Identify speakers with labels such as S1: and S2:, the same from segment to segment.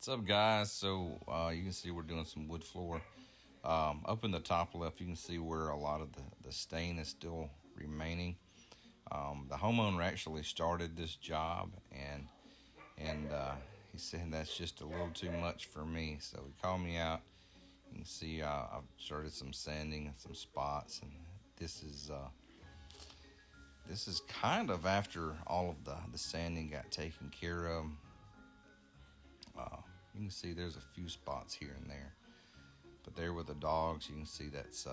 S1: What's up, guys? So you can see we're doing some wood floor. Up in the top left, you can see where a lot of the stain is still remaining. The homeowner actually started this job, and he said that's just a little too much for me. So he called me out. You can see I've started some sanding and some spots, and this is kind of after all of the sanding got taken care of. You can see there's a few spots here and there, but there with the dogs, you can see that's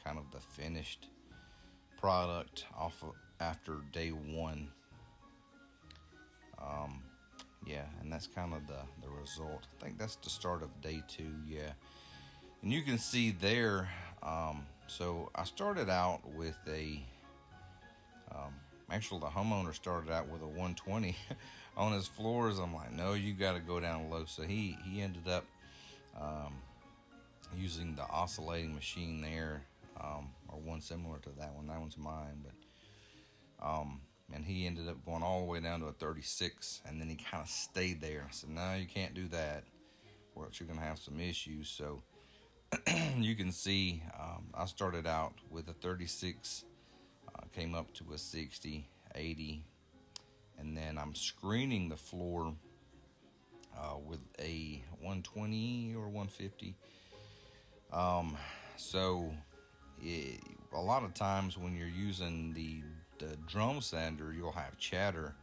S1: kind of the finished product off of after day one. Yeah, and that's kind of the result. I think that's the start of day two. Yeah, and you can see there. So I started out with actually, the homeowner started out with a 120 on his floors. I'm like, no, you got to go down low. So he ended up using the oscillating machine there, or one similar to that one. That one's mine, but and he ended up going all the way down to a 36, and then he kind of stayed there. I said, no, you can't do that, or else you're gonna have some issues. So you can see I started out with a 36. Came up to a 60, 80, and then I'm screening the floor with a 120 or 150. So a lot of times when you're using the drum sander, you'll have chatter,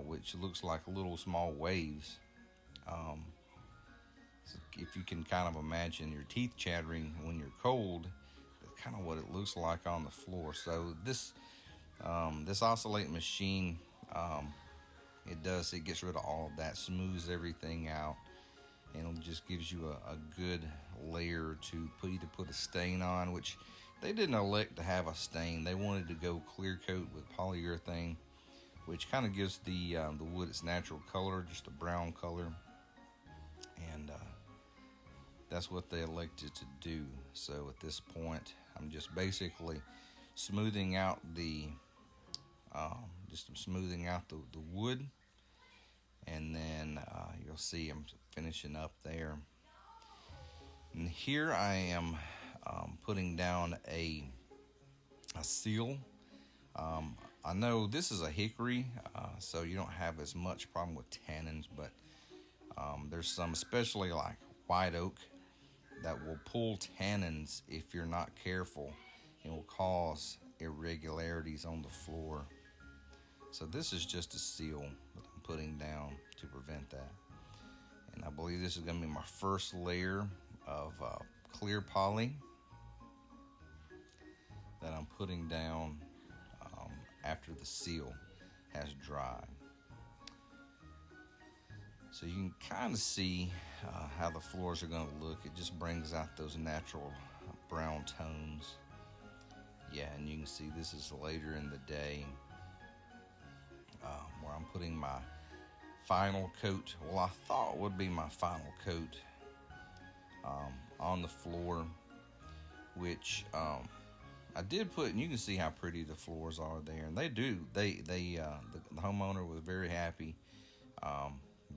S1: which looks like little small waves. So if you can kind of imagine your teeth chattering when you're cold, that's kind of what it looks like on the floor. So this oscillating machine, it gets rid of all of that, smooths everything out, and it just gives you a good layer to either put a stain on, which they didn't elect to have a stain. They wanted to go clear coat with polyurethane, which kind of gives the wood its natural color, just a brown color, and that's what they elected to do. So at this point, I'm just basically smoothing out the wood, and then you'll see I'm finishing up there. And here I am putting down a seal. I know this is a hickory, so you don't have as much problem with tannins, but there's some, especially like white oak, that will pull tannins if you're not careful, and will cause irregularities on the floor. So this is just a seal that I'm putting down to prevent that. And I believe this is going to be my first layer of clear poly that I'm putting down after the seal has dried. So you can kind of see how the floors are going to look. It just brings out those natural brown tones. Yeah, and you can see this is later in the day where I'm putting my final coat. Well, I thought would be my final coat on the floor, which I did put, and you can see how pretty the floors are there. And they do. The homeowner was very happy.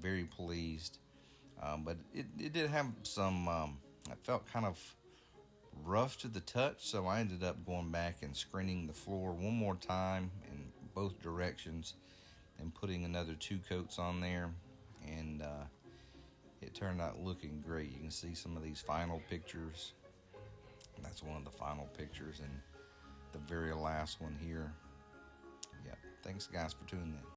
S1: Very pleased, but it did have some, it felt kind of rough to the touch, so I ended up going back and screening the floor one more time in both directions and putting another 2 coats on there, and it turned out looking great. You can see some of these final pictures. That's one of the final pictures, and the very last one here. Yeah, thanks guys for tuning in.